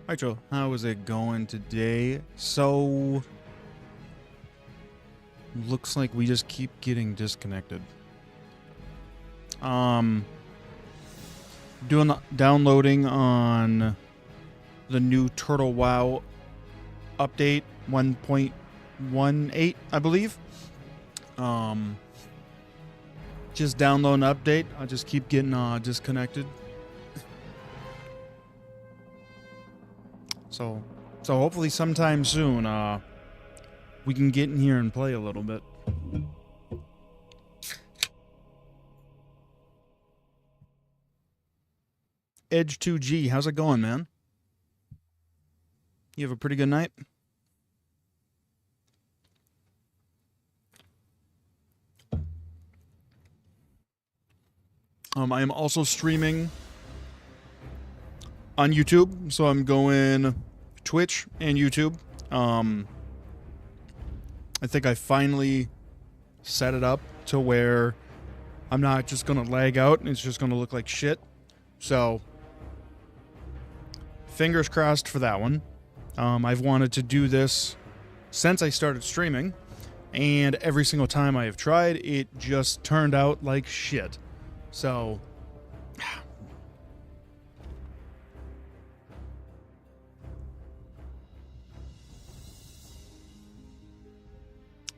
Hi, Joe. How is it going today? So, looks like we just keep getting disconnected. Downloading on the new Turtle WoW update 1.18, I believe. Just download an update. I just keep getting disconnected. So hopefully sometime soon, we can get in here and play a little bit. Edge 2G, how's it going, man? You have a pretty good night? I am also streaming on YouTube, so I'm going Twitch and YouTube. I think I finally set it up to where I'm not just going to lag out and it's just going to look like shit. So, fingers crossed for that one. I've wanted to do this since I started streaming, and every single time I have tried, it just turned out like shit. So,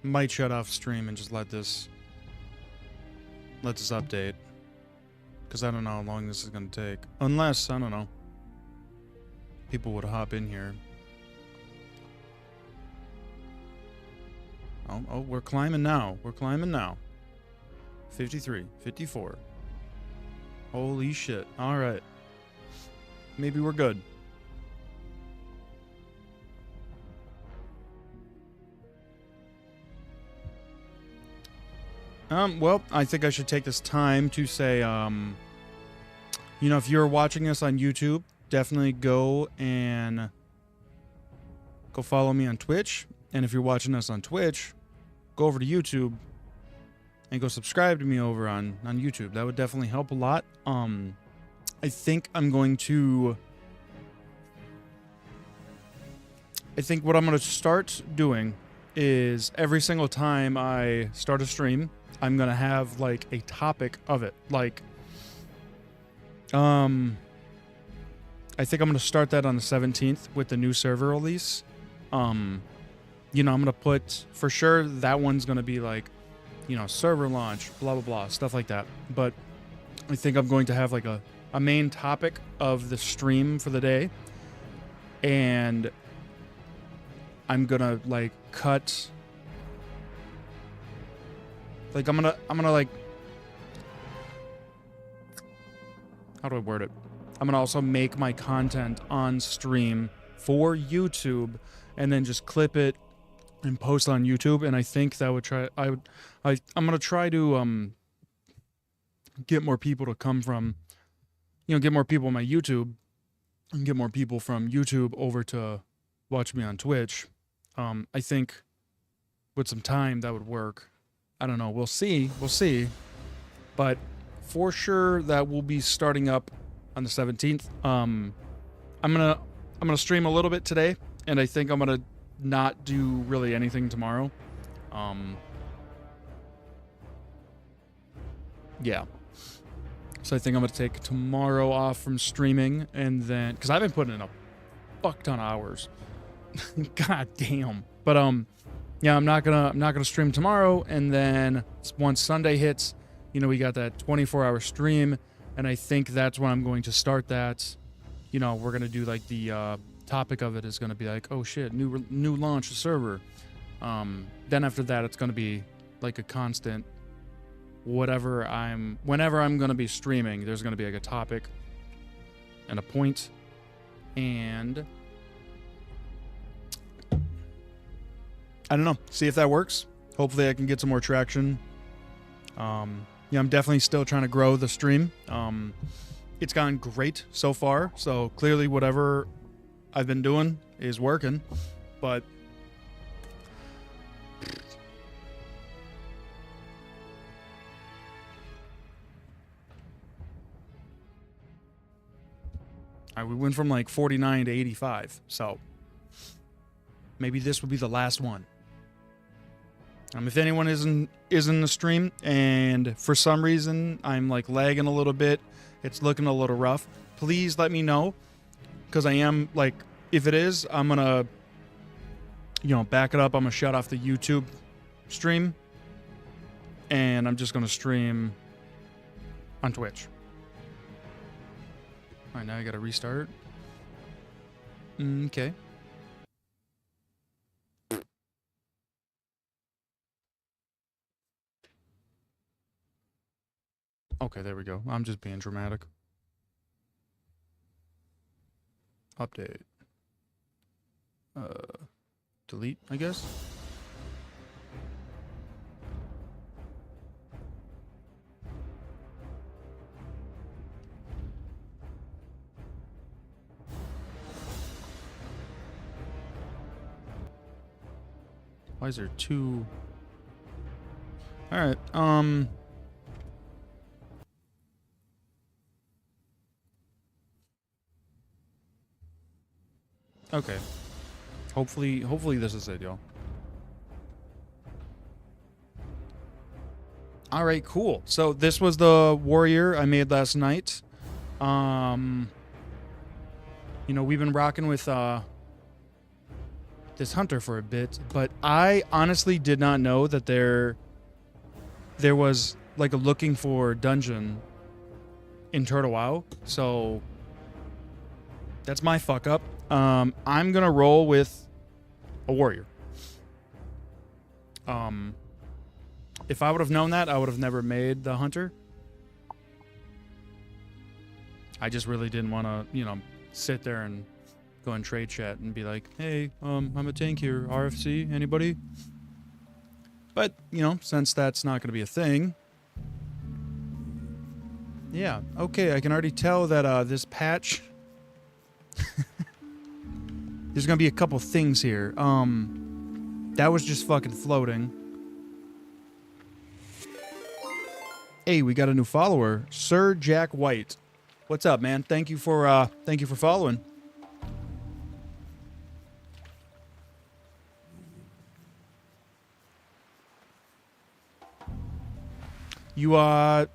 might shut off stream and just let this update, because I don't know how long this is going to take. Unless, I don't know, people would hop in here. Oh, we're climbing now. We're climbing now. 53, 54. Holy shit. All right. Maybe we're good. Well, I think I should take this time to say, if you're watching us on YouTube, definitely go follow me on Twitch. And if you're watching us on Twitch, go over to YouTube and go subscribe to me over on YouTube. That would definitely help a lot. I think what I'm going to start doing is every single time I start a stream, I'm going to have like a topic of it. Like, I think I'm going to start that on the 17th with the new server release. I'm going to put, for sure, that one's going to be like, server launch, blah, blah, blah, stuff like that. But I think I'm going to have like a main topic of the stream for the day. And I'm going to like cut, like I'm going to like, how do I word it? I'm going to also make my content on stream for YouTube and then just clip it and post on YouTube. And I think that would I'm going to try to get more people to come from, get more people on my YouTube and get more people from YouTube over to watch me on Twitch. I think with some time that would work. I don't know. We'll see. But for sure that will be starting up on the 17th. I'm going to stream a little bit today, and I think I'm going to not do really anything tomorrow. Yeah. So I think I'm going to take tomorrow off from streaming, and then, because I've been putting in a fuck ton of hours. God damn. But yeah, I'm not gonna stream tomorrow, and then once Sunday hits, we got that 24-hour stream, and I think that's when I'm going to start that. We're gonna do like the topic of it is gonna be like, oh shit, new launch server. Then after that, it's gonna be like a constant. Whenever I'm gonna be streaming, there's gonna be like a topic and a point, and I don't know. See if that works. Hopefully I can get some more traction. I'm definitely still trying to grow the stream. It's gone great so far. So clearly whatever I've been doing is working. But All right, we went from like 49 to 85, so maybe this would be the last one. If anyone is in the stream and for some reason I'm like lagging a little bit, it's looking a little rough, please let me know, because I am like, if it is, I'm gonna, you know, back it up. I'm gonna shut off the YouTube stream and I'm just gonna stream on Twitch. All right, now I gotta restart. Okay. Okay, there we go. I'm just being dramatic. Update. Delete, I guess. Why is there two? All right. Okay. Hopefully this is it, y'all. All right, cool. So this was the warrior I made last night. You know, we've been rocking with this hunter for a bit, but I honestly did not know that there was like a looking for dungeon in Turtle WoW. So that's my fuck up. I'm gonna roll with a warrior. If I would have known that, I would have never made the hunter. I just really didn't want to, you know, sit there and go in trade chat and be like, hey, I'm a tank here, RFC, anybody? But, you know, since that's not going to be a thing. Yeah, okay, I can already tell that this patch... There's going to be a couple things here. That was just fucking floating. Hey, we got a new follower, Sir Jack White. What's up, man? Thank you for following. You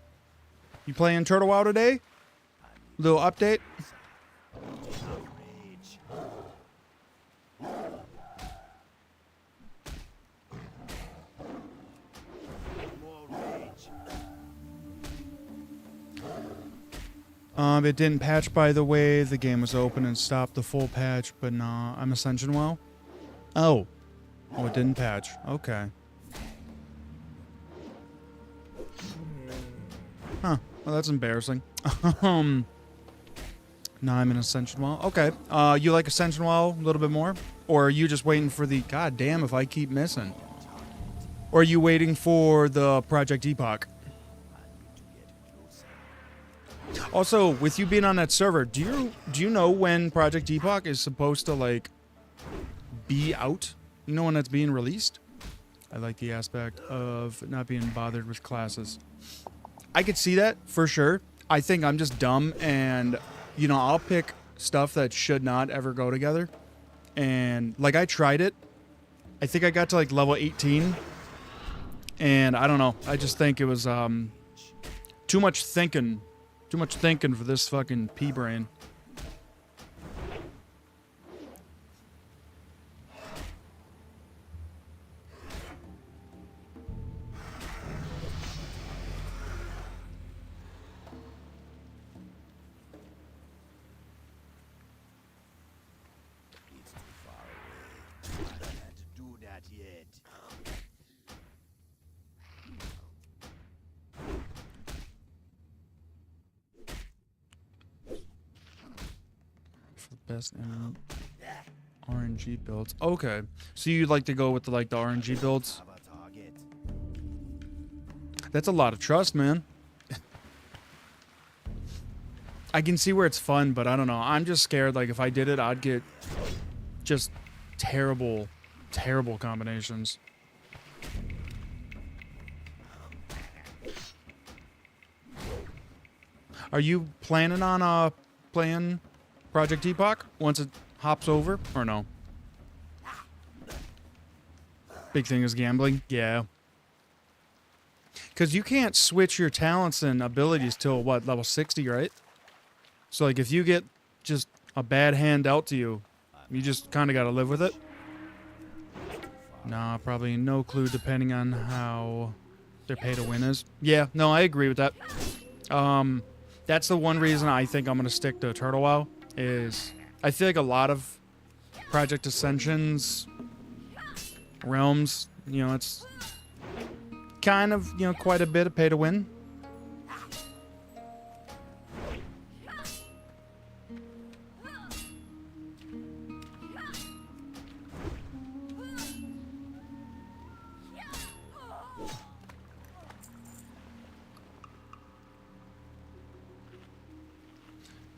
playing Turtle WoW today? Little update. It didn't patch, by the way. The game was open and stopped the full patch, but nah, I'm Ascension WoW. Oh, it didn't patch. Okay. Huh. Well, that's embarrassing. Nah, I'm in Ascension WoW. Okay. You like Ascension WoW a little bit more? Or are you just waiting for the... God damn if I keep missing. Or are you waiting for the Project Epoch? Also, with you being on that server, do you know when Project Epoch is supposed to, like, be out? You know when that's being released? I like the aspect of not being bothered with classes. I could see that, for sure. I think I'm just dumb, and, you know, I'll pick stuff that should not ever go together. And, like, I tried it. I think I got to, like, level 18. And, I don't know. I just think it was, too much thinking. Too much thinking for this fucking pea brain. Best RNG builds. Okay, so you'd like to go with the RNG builds? That's a lot of trust, man. I can see where it's fun, but I don't know. I'm just scared. Like if I did it, I'd get just terrible, terrible combinations. Are you planning on playing Project Epoch once it hops over, or no? Big thing is gambling. Yeah. Because you can't switch your talents and abilities till, what, level 60, right? So, like, if you get just a bad hand dealt to you, you just kind of got to live with it. Nah, probably no clue depending on how their pay to win is. Yeah, no, I agree with that. That's the one reason I think I'm going to stick to Turtle WoW, is I feel like a lot of Project Ascension's realms, you know, it's kind of, you know, quite a bit of pay to win.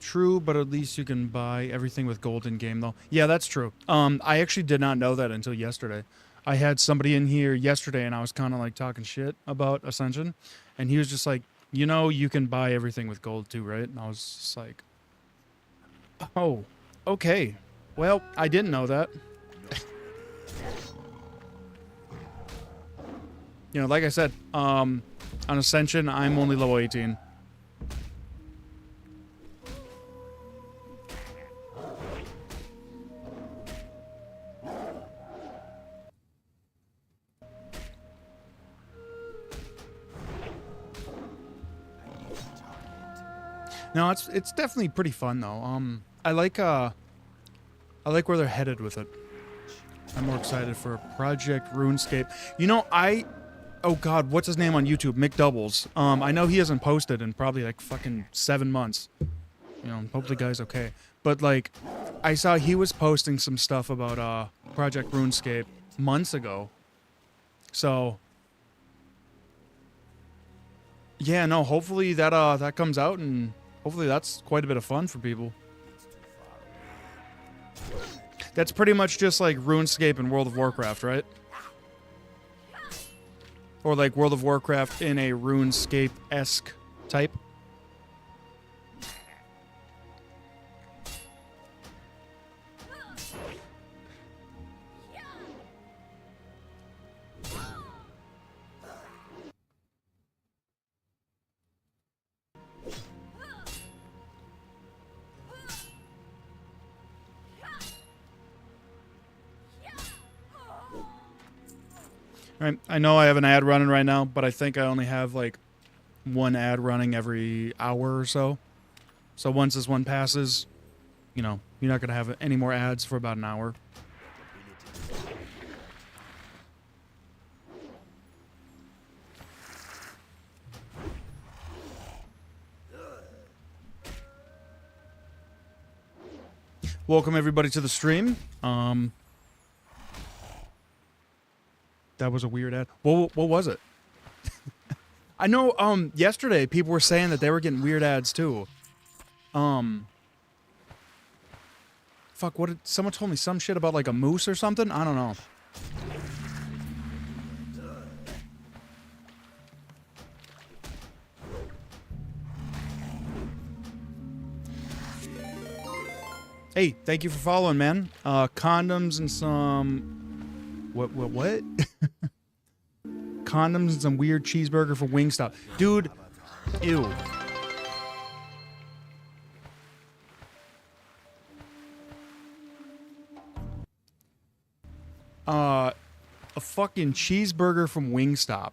True, but at least you can buy everything with gold in game, though. Yeah, that's true. I actually did not know that until yesterday. I had somebody in here yesterday, and I was kind of like talking shit about Ascension, and he was just like, you know, you can buy everything with gold too, right? And I was just like, oh, okay. Well, I didn't know that. You know, like I said, on Ascension, I'm only level 18. No, it's definitely pretty fun though. I like where they're headed with it. I'm more excited for Project RuneScape. You know, oh god, what's his name on YouTube? Mick Doubles. I know he hasn't posted in probably like fucking 7 months. You know, hope the guy's okay. But like, I saw he was posting some stuff about Project RuneScape months ago. So yeah, no, hopefully that comes out, and hopefully that's quite a bit of fun for people. That's pretty much just like RuneScape and World of Warcraft, right? Or like World of Warcraft in a RuneScape-esque type. Right. I know I have an ad running right now, but I think I only have like one ad running every hour or so. So once this one passes, you know, you're not going to have any more ads for about an hour. Welcome everybody to the stream. That was a weird ad. What was it? I know yesterday people were saying that they were getting weird ads too. Fuck, what did someone told me some shit about like a moose or something? I don't know. Hey, thank you for following, man. Condoms and some what? Condoms and some weird cheeseburger from Wingstop. Dude, ew. A fucking cheeseburger from Wingstop.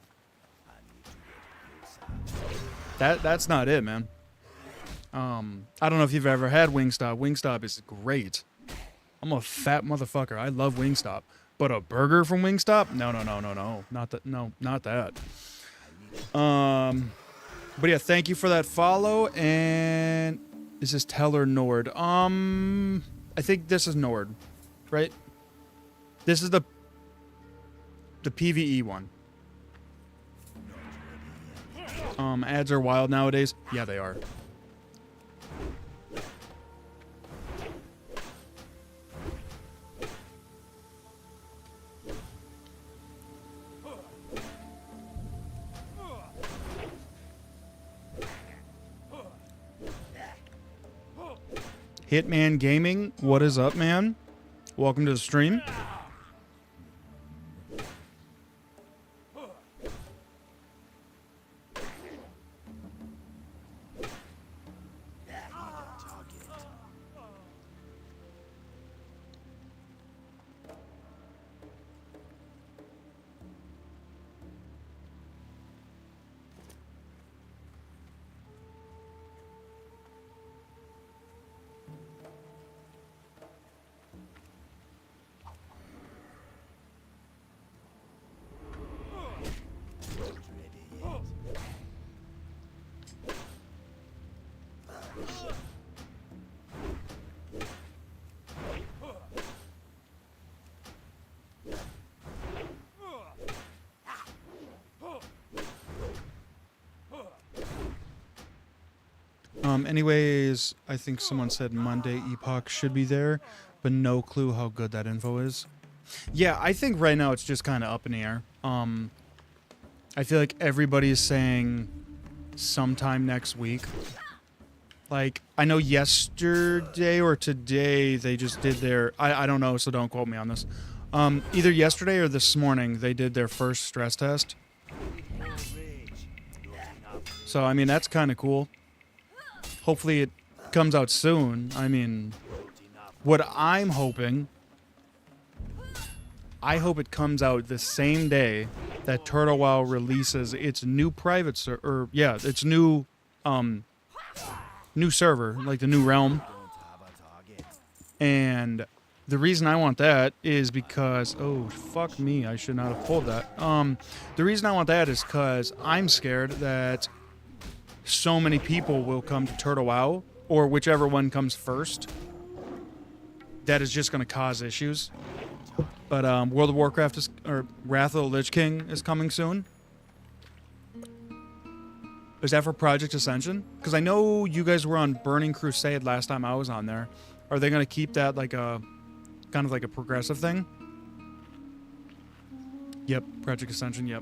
That's not it, man. I don't know if you've ever had Wingstop. Wingstop is great. I'm a fat motherfucker. I love Wingstop. But a burger from Wingstop? No. Not that. No, not that. But yeah, thank you for that follow. And is this Teller Nord? I think this is Nord, right? This is the PvE one. Ads are wild nowadays. Yeah, they are. Hitman Gaming, what is up, man? Welcome to the stream. Anyways, I think someone said Monday Epoch should be there, but no clue how good that info is. Yeah, I think right now it's just kind of up in the air. I feel like everybody's saying sometime next week. Like, I know yesterday or today they just did their... I don't know, so don't quote me on this. Either yesterday or this morning they did their first stress test. So, I mean, that's kind of cool. Hopefully it comes out soon. I mean, what I'm hoping... I hope it comes out the same day that Turtle WoW releases its new private server... Yeah, its new... new server, like the new realm. And the reason I want that is because... Oh, fuck me. I should not have pulled that. The reason I want that is because I'm scared that so many people will come to Turtle WoW, or whichever one comes first, that is just going to cause issues. But World of Warcraft is... Or Wrath of the Lich King is coming soon. Is that for Project Ascension? Because I know you guys were on Burning Crusade last time I was on there. Are they going to keep that like a... kind of like a progressive thing? Yep, Project Ascension, yep.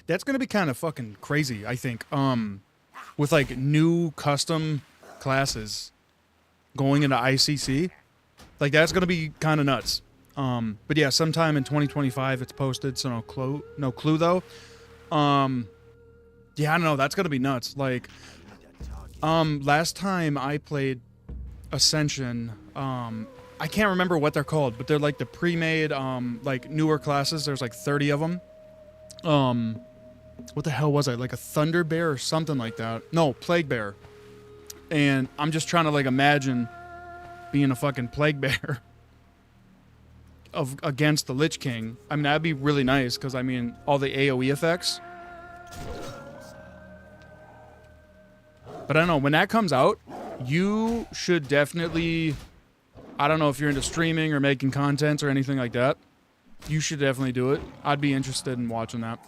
That's going to be kind of fucking crazy, I think. With like new custom classes going into ICC. Like that's going to be kind of nuts. But yeah, sometime in 2025 it's posted, so no clue though. Yeah, I don't know, that's going to be nuts. Like last time I played Ascension, I can't remember what they're called, but they're like the pre-made like newer classes. There's like 30 of them. What the hell was I? Like a Thunder Bear or something like that. No, Plague Bear. And I'm just trying to like imagine being a fucking Plague Bear against the Lich King. I mean, that'd be really nice because I mean, all the AoE effects. But I don't know, when that comes out, you should definitely... I don't know if you're into streaming or making content or anything like that. You should definitely do it. I'd be interested in watching that.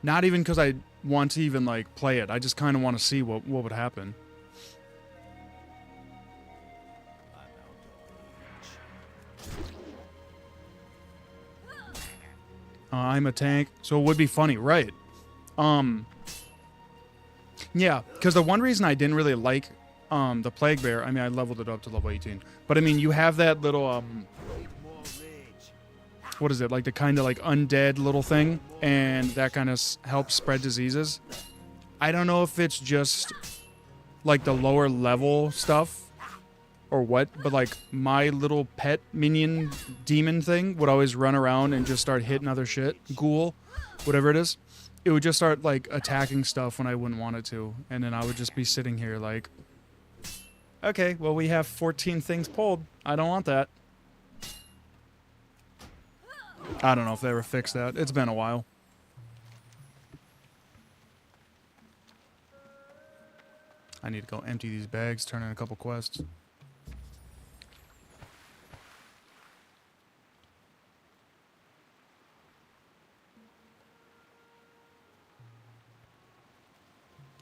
Not even because I want to even, like, play it. I just kind of want to see what would happen. I'm a tank, so it would be funny, right? Yeah, because the one reason I didn't really like the Plague Bear, I mean, I leveled it up to level 18. But, I mean, you have that little, what is it? Like the kind of like undead little thing, and that kind of helps spread diseases. I don't know if it's just like the lower level stuff or what, but like my little pet minion demon thing would always run around and just start hitting other shit. Ghoul, whatever it is. It would just start like attacking stuff when I wouldn't want it to, and then I would just be sitting here like, okay, well we have 14 things pulled. I don't want that. I don't know if they ever fixed that. It's been a while. I need to go empty these bags, turn in a couple quests.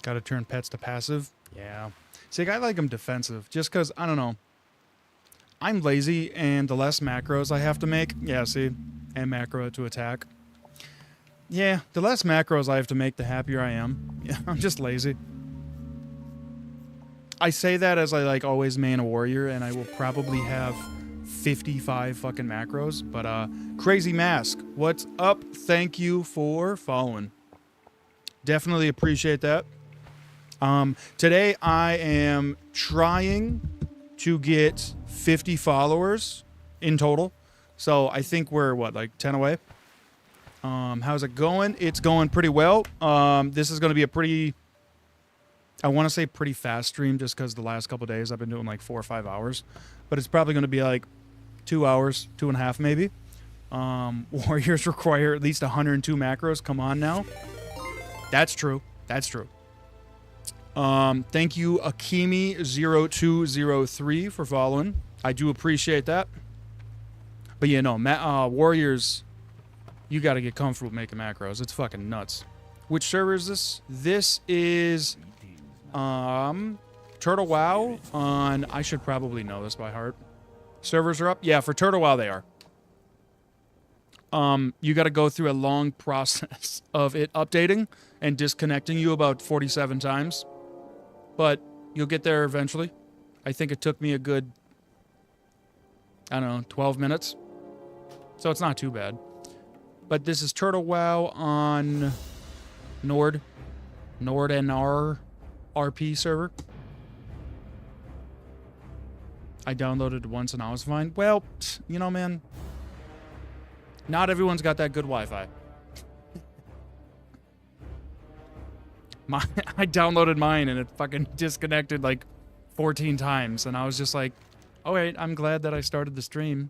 Gotta turn pets to passive. Yeah. See, I like them defensive, just because, I don't know. I'm lazy, and the less macros I have to make... Yeah, see? And macro to attack. Yeah, the less macros I have to make, the happier I am. Yeah, I'm just lazy. I say that as I, like, always main a warrior, and I will probably have 55 fucking macros. But, Crazy Mask, what's up? Thank you for following. Definitely appreciate that. Today I am trying to get 50 followers in total. So I think we're, what, like 10 away? How's it going? It's going pretty well. This is going to be a pretty, I want to say pretty fast stream just because the last couple days I've been doing like 4 or 5 hours. But it's probably going to be like 2 hours, 2.5 maybe. Warriors require at least 102 macros. Come on now. That's true. That's true. Thank you, Akimi0203 for following. I do appreciate that. But yeah, no, Warriors, you got to get comfortable making macros. It's fucking nuts. Which server is this? This is, Turtle WoW on, I should probably know this by heart. Servers are up? Yeah, for Turtle WoW they are. You got to go through a long process of it updating and disconnecting you about 47 times. But you'll get there eventually. I think it took me a good, I don't know, 12 minutes. So it's not too bad. But this is Turtle WoW on Nord NR RP server. I downloaded it once and I was fine. Well, you know, man, not everyone's got that good Wi-Fi. I downloaded mine and it fucking disconnected like 14 times. And I was just like, oh wait, I'm glad that I started the stream.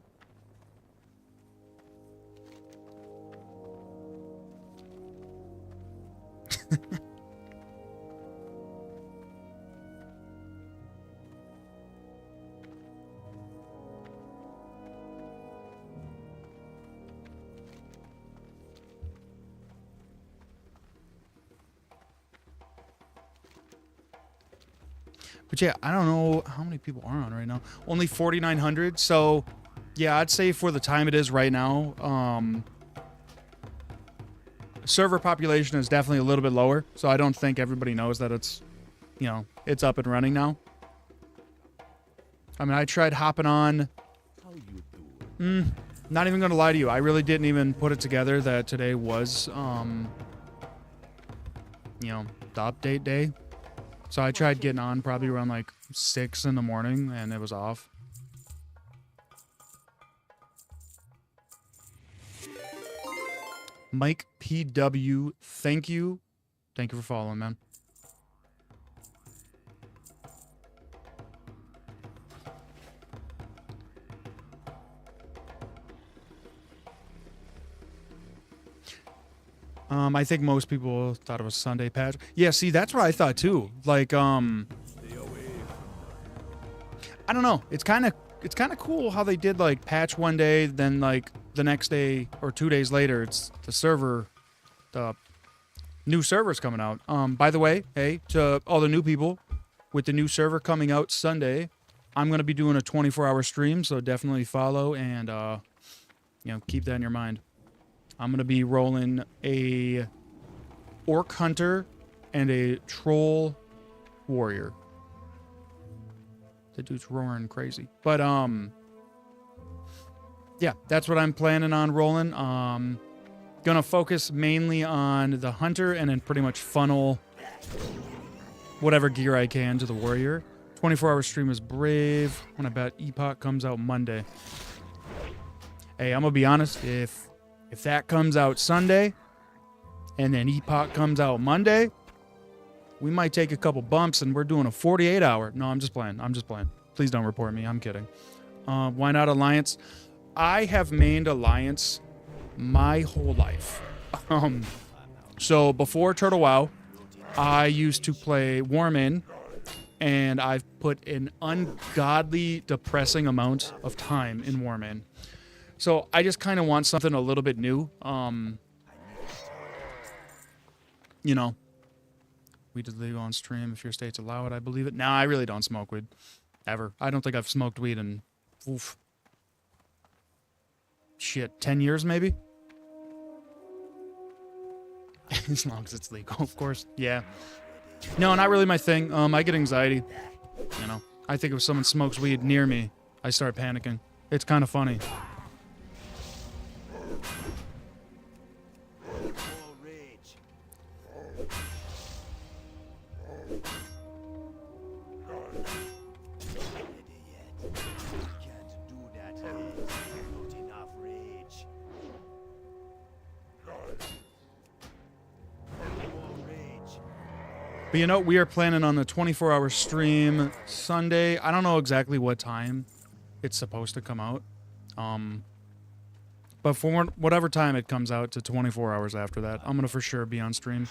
But yeah, I don't know how many people are on right now. Only 4,900. So yeah, I'd say for the time it is right now, server population is definitely a little bit lower. So I don't think everybody knows that it's, you know, it's up and running now. I mean, I tried hopping on. Not even going to lie to you. I really didn't even put it together that today was, you know, the update day. So I tried getting on probably around like 6 in the morning and it was off. Mike PW, thank you. Thank you for following, man. I think most people thought it was Sunday patch. Yeah, see, that's what I thought too. Like, I don't know. It's kind of cool how they did like patch one day, then like the next day or 2 days later, it's the new server's coming out. By the way, hey, to all the new people, with the new server coming out Sunday, I'm gonna be doing a 24-hour stream, so definitely follow and you know, keep that in your mind. I'm going to be rolling a Orc Hunter and a Troll Warrior. That dude's roaring crazy. But, yeah, that's what I'm planning on rolling. Gonna focus mainly on the Hunter and then pretty much funnel whatever gear I can to the Warrior. 24-hour stream is Brave. When I bet Epoch comes out Monday. Hey, I'm going to be honest, if that comes out Sunday, and then Epoch comes out Monday, we might take a couple bumps, and we're doing a 48-hour. No, I'm just playing. I'm just playing. Please don't report me. I'm kidding. Why not Alliance? I have mained Alliance my whole life. So before Turtle WoW, I used to play Warman, and I've put an ungodly, depressing amount of time in Warman. So I just kind of want something a little bit new. You know, Weed is legal on stream if your states allow it. I believe it. No, I really don't smoke weed. Ever. I don't think I've smoked weed in... Oof. Shit, 10 years maybe? As long as it's legal, of course. Yeah. No, not really my thing. I get anxiety. You know, I think if someone smokes weed near me, I start panicking. It's kind of funny. But you know, we are planning on the 24-hour stream Sunday. I don't know exactly what time it's supposed to come out. But for whatever time it comes out to 24 hours after that, I'm going to for sure be on stream.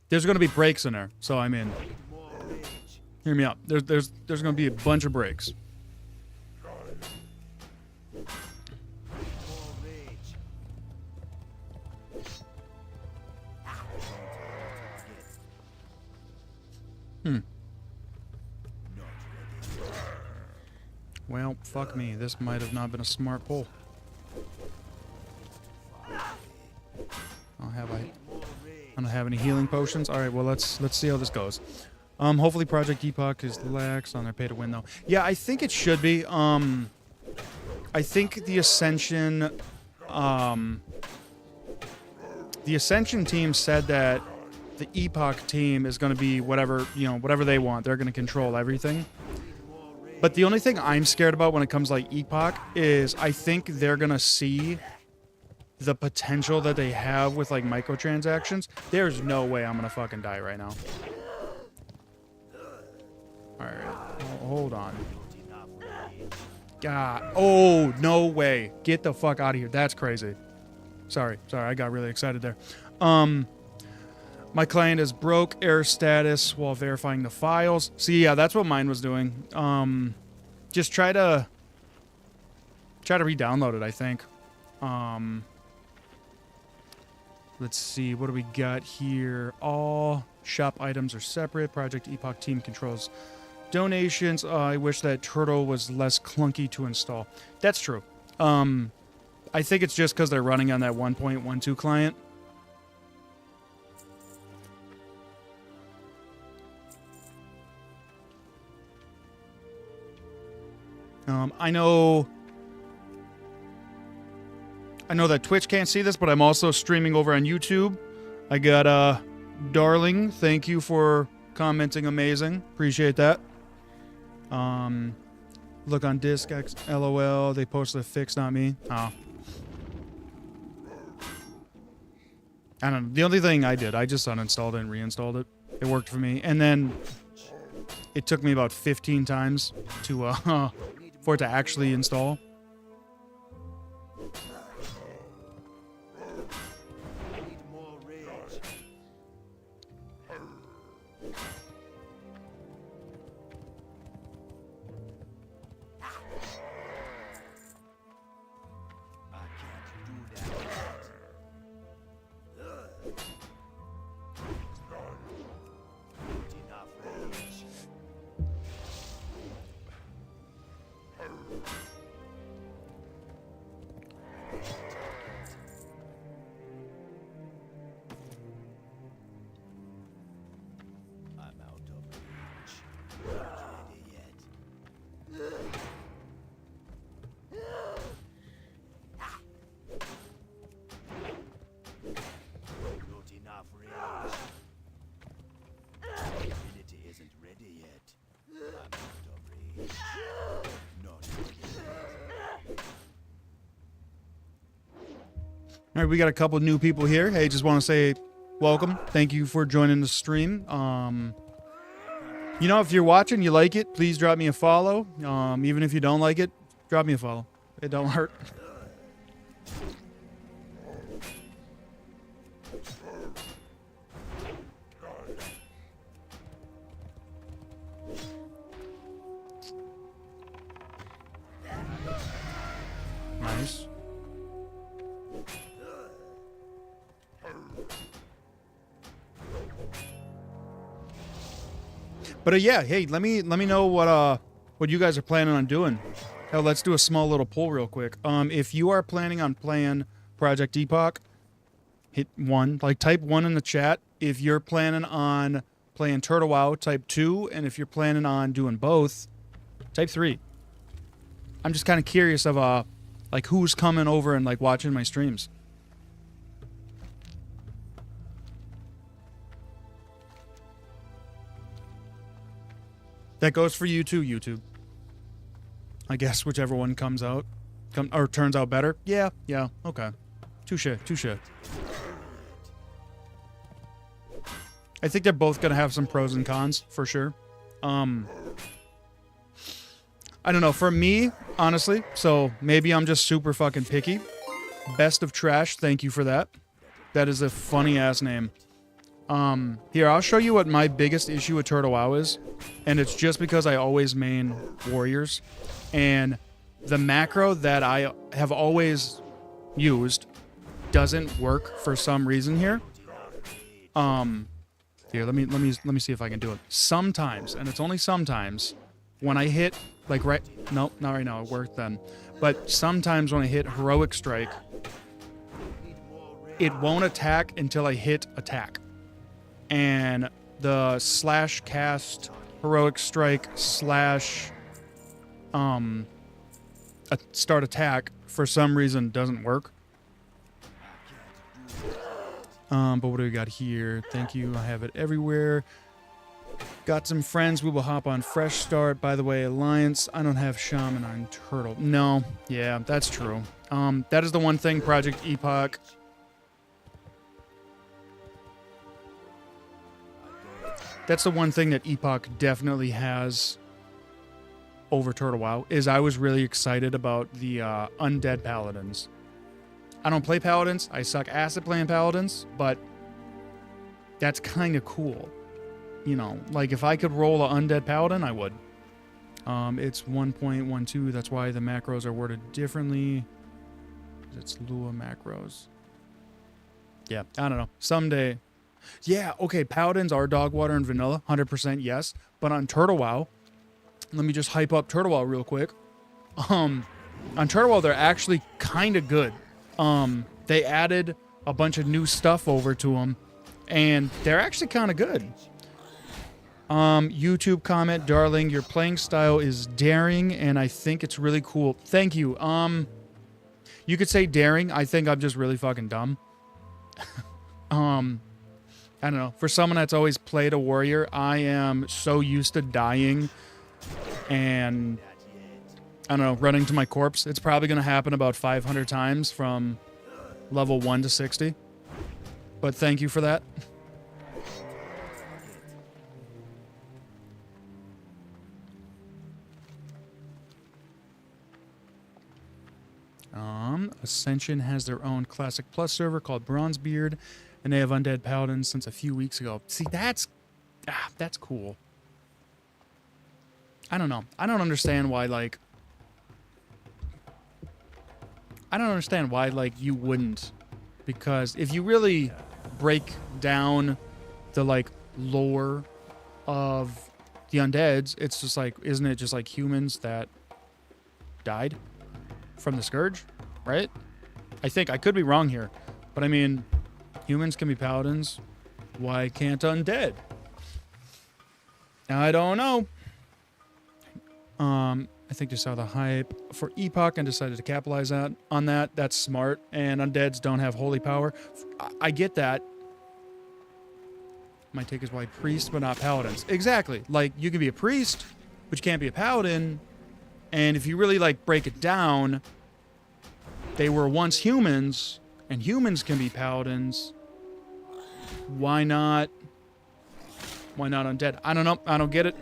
There's going to be breaks in there, so I'm in. Hear me out. There's going to be a bunch of breaks. Well, fuck me. This might have not been a smart pull. I don't have any healing potions. All right, well let's see how this goes. Hopefully Project Epoch is lax on their pay to win though. Yeah, I think it should be. I think the Ascension team said that the Epoch team is going to be whatever they want. They're going to control everything. But the only thing I'm scared about when it comes to like Epoch is I think they're going to see the potential that they have with like microtransactions. There's no way I'm going to fucking die right now. All right. Hold on. God. Oh, no way. Get the fuck out of here. That's crazy. Sorry. I got really excited there. My client is broke error status while verifying the files. See, yeah, that's what mine was doing. Just try to re-download it, I think. Let's see, what do we got here? All shop items are separate. Project Epoch team controls donations. I wish that Turtle was less clunky to install. That's true. I think it's just because they're running on that 1.12 client. I know that Twitch can't see this, but I'm also streaming over on YouTube. I got Darling, thank you for commenting amazing. Appreciate that. Look on Disc LOL, they posted a fix, not me. Oh. I don't know. The only thing I did, I just uninstalled it and reinstalled it. It worked for me. And then it took me about 15 times to for it to actually install. All right, we got a couple new people here. Hey, just want to say welcome. Thank you for joining the stream. You know, if you're watching, you like it, please drop me a follow. Even if you don't like it, drop me a follow. It don't hurt. Nice. But yeah, hey, let me know what you guys are planning on doing. Hell, let's do a small little poll real quick. If you are planning on playing Project Epoch, hit 1. Like, type 1 in the chat. If you're planning on playing Turtle WoW, type 2. And if you're planning on doing both, type 3. I'm just kind of curious of, like, who's coming over and, like, watching my streams. That goes for you too, YouTube. I guess whichever one comes out. Or turns out better. Yeah, okay. Touche. I think they're both going to have some pros and cons, for sure. I don't know. For me, honestly, so maybe I'm just super fucking picky. Best of Trash, thank you for that. That is a funny-ass name. Here, I'll show you what my biggest issue with Turtle WoW is. And it's just because I always main warriors. And the macro that I have always used doesn't work for some reason here. Here, let me see if I can do it. Sometimes, and it's only sometimes, when I hit, like nope, not right now, it worked then. But sometimes when I hit Heroic Strike, it won't attack until I hit attack. And the / cast Heroic Strike / start attack for some reason doesn't work. But what do we got here? Thank you. I have it everywhere. Got some friends. We will hop on Fresh Start. By the way, Alliance. I don't have Shaman on Turtle. No. Yeah, that's true. That is the one thing Project Epoch. That's the one thing that Epoch definitely has over Turtle WoW, is I was really excited about the Undead Paladins. I don't play Paladins. I suck ass at playing Paladins, but that's kind of cool. You know, like if I could roll an Undead Paladin, I would. It's 1.12. That's why the macros are worded differently. It's Lua macros. Yeah, I don't know. Someday. Yeah, okay, Paladins are dog water and vanilla. 100% yes. But on Turtle WoW, let me just hype up Turtle WoW real quick. On Turtle WoW, they're actually kind of good. They added a bunch of new stuff over to them, and they're actually kind of good. YouTube comment, darling, your playing style is daring, and I think it's really cool. Thank you. You could say daring. I think I'm just really fucking dumb. I don't know. For someone that's always played a warrior, I am so used to dying and, I don't know, running to my corpse. It's probably going to happen about 500 times from level 1 to 60. But thank you for that. Ascension has their own Classic Plus server called Bronzebeard, and they have Undead Paladins since a few weeks ago. See, that's cool. I don't know. I don't understand why, like... I don't understand why, like, you wouldn't. Because if you really break down the, like, lore of the undeads, it's just like, isn't it just like humans that died from the Scourge, right? I think, I could be wrong here, but I mean, humans can be paladins. Why can't undead? I don't know. I think they saw the hype for Epoch and decided to capitalize on that. That's smart. And undeads don't have holy power. I get that. My take is why priests, but not paladins. Exactly. Like, you can be a priest, but you can't be a paladin. And if you really, like, break it down, they were once humans, and humans can be paladins. Why not? Why not undead? I don't know. I don't get it.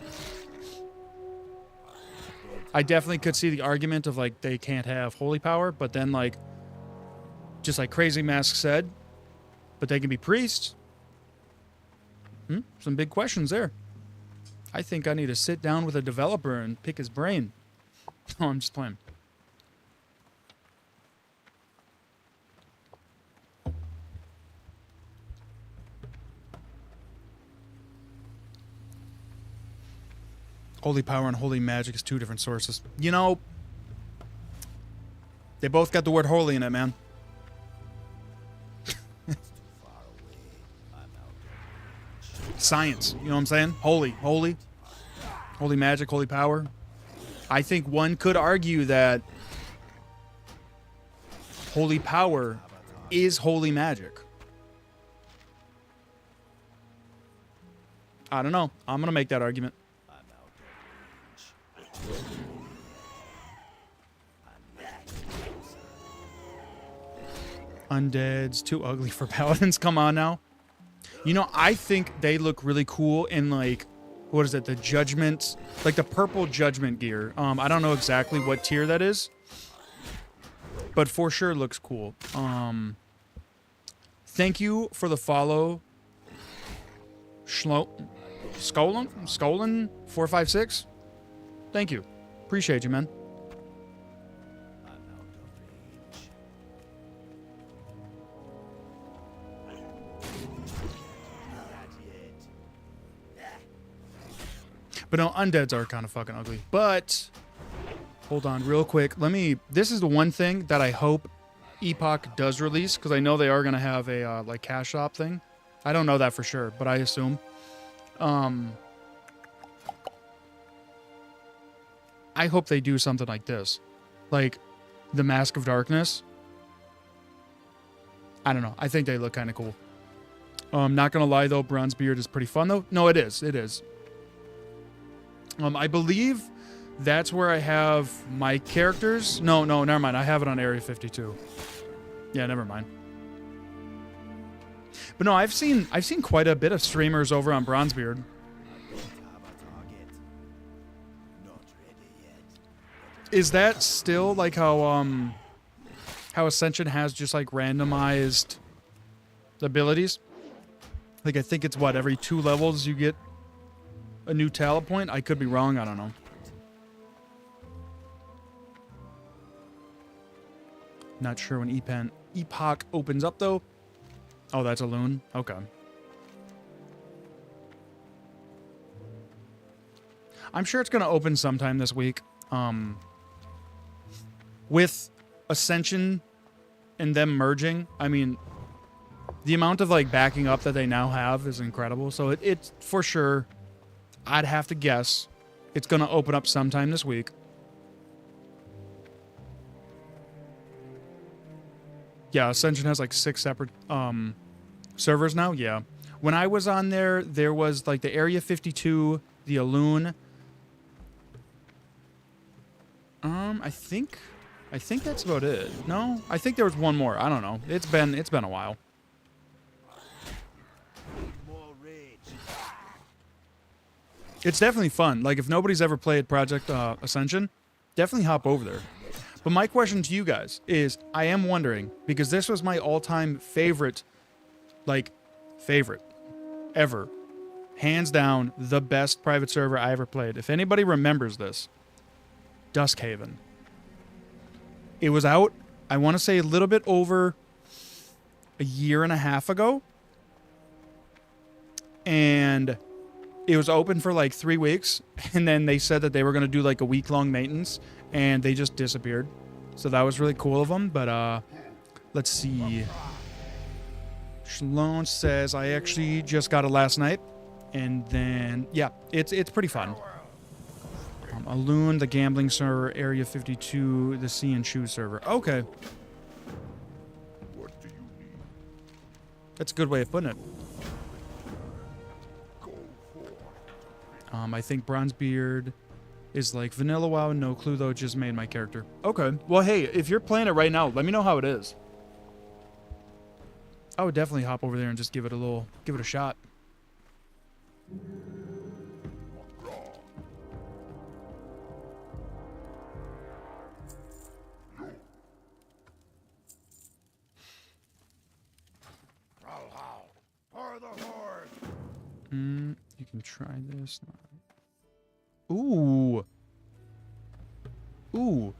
I definitely could see the argument of, like, they can't have holy power, but then, like, just like Crazy Mask said, but they can be priests. Some big questions there. I think I need to sit down with a developer and pick his brain. Oh, I'm just playing. Holy power and holy magic is two different sources. You know, they both got the word holy in it, man. Science, you know what I'm saying? Holy, holy. Holy magic, holy power. I think one could argue that holy power is holy magic. I don't know. I'm going to make that argument. Undead's too ugly for paladins. Come on now. You know, I think they look really cool in, like, what is it? The judgment, like the purple judgment gear. I don't know exactly what tier that is, but for sure looks cool. Thank you for the follow. Skolin 456. Thank you. Appreciate you, man. But no, undeads are kind of fucking ugly. But hold on real quick. This is the one thing that I hope Epoch does release, because I know they are going to have a like cash shop thing. I don't know that for sure, but I assume. I hope they do something like this. Like the Mask of Darkness. I don't know. I think they look kind of cool. Not going to lie though, Bronzebeard is pretty fun though. No, it is. It is. I believe that's where I have my characters. No, never mind. I have it on Area 52. Yeah, never mind. But no, I've seen quite a bit of streamers over on Bronzebeard. Is that still like how Ascension has just like randomized abilities? Like I think it's what, every 2 levels you get a new talent point? I could be wrong. I don't know. Not sure when Epoch opens up, though. Oh, that's a loon? Okay. I'm sure it's going to open sometime this week. With Ascension and them merging, I mean, the amount of, like, backing up that they now have is incredible. So it's for sure... I'd have to guess it's going to open up sometime this week. Yeah, Ascension has like 6 separate servers now. Yeah. When I was on there, there was like the Area 52, the Aloon. I think that's about it. No, I think there was one more. I don't know. It's been a while. It's definitely fun. Like, if nobody's ever played Project Ascension, definitely hop over there. But my question to you guys is, I am wondering, because this was my all-time favorite, like, favorite ever. Hands down, the best private server I ever played. If anybody remembers this, Duskhaven. It was out, I want to say, a little bit over a year and a half ago. And... it was open for like 3 weeks, and then they said that they were going to do like a week-long maintenance, and they just disappeared. So that was really cool of them, but let's see. Shalom says, I actually just got it last night, and then, yeah, it's pretty fun. Aloon, the gambling server, Area 52, the Sea and Shoe server. Okay. That's a good way of putting it. I think Bronzebeard is like vanilla WoW. No clue, though. Just made my character. Okay. Well, hey, if you're playing it right now, let me know how it is. I would definitely hop over there and just give it a shot. You can try this. Ooh. Ooh.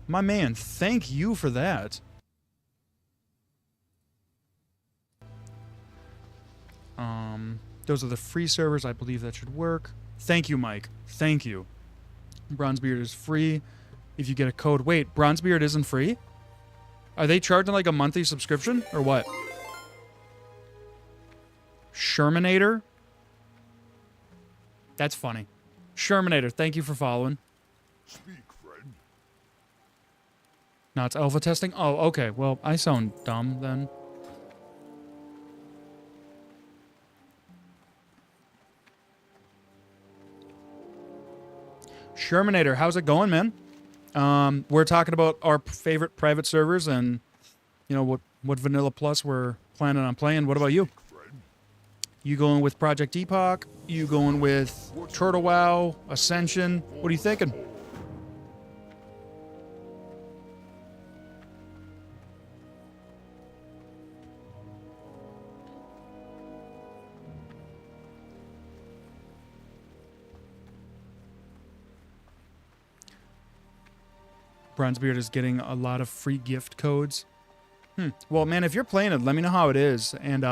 My man, thank you for that. Those are the free servers. I believe that should work. Thank you, Mike. Thank you. Bronzebeard is free if you get a code. Wait, Bronzebeard isn't free? Are they charging like a monthly subscription or what? Shermanator? That's funny. Shermanator, thank you for following. Speak, friend. No, it's alpha testing? Oh, okay. Well, I sound dumb then. Shermanator, how's it going, man? We're talking about our favorite private servers and, you know, what Vanilla Plus we're planning on playing. What about you? You going with Project Epoch? You going with Turtle WoW, Ascension? What are you thinking? Bronzebeard is getting a lot of free gift codes. Well, man, if you're playing it, let me know how it is. And,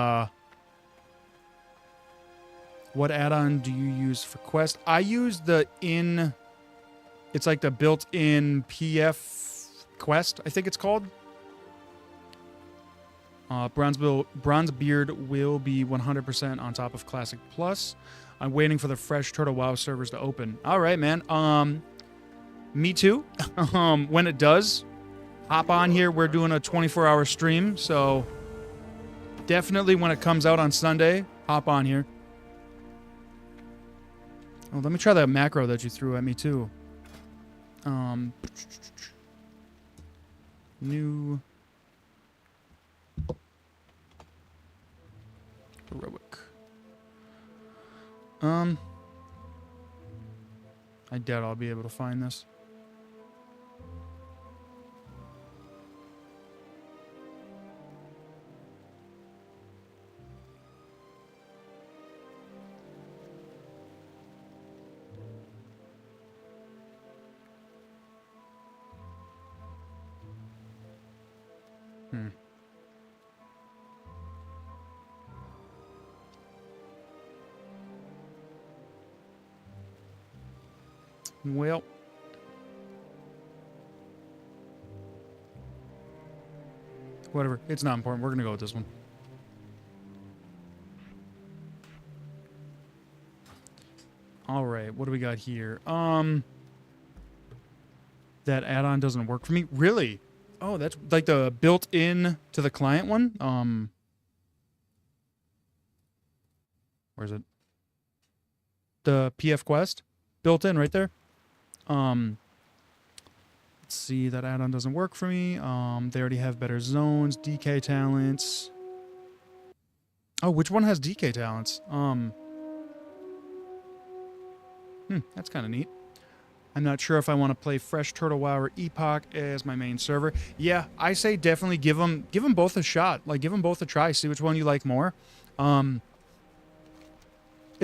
what add-on do you use for Quest? I use it's like the built-in PF Quest, I think it's called. Bronzebeard will be 100% on top of Classic Plus. I'm waiting for the fresh Turtle WoW servers to open. All right, man. Me too. When it does, hop on here. We're doing a 24-hour stream, so definitely when it comes out on Sunday, hop on here. Oh, let me try that macro that you threw at me too. New heroic. I doubt I'll be able to find this. Well, whatever. It's not important. We're going to go with this one. All right. What do we got here? That add-on doesn't work for me. Really? Oh, that's like the built-in to the client one? Where is it? The PF Quest? Built in right there. Let's see, that add-on doesn't work for me. They already have better zones, DK talents. Oh, which one has DK talents? That's kind of neat. I'm not sure if I want to play Fresh Turtle WoW or Epoch as my main server. Yeah, I say definitely give them both a shot. Like, give them both a try. See which one you like more. As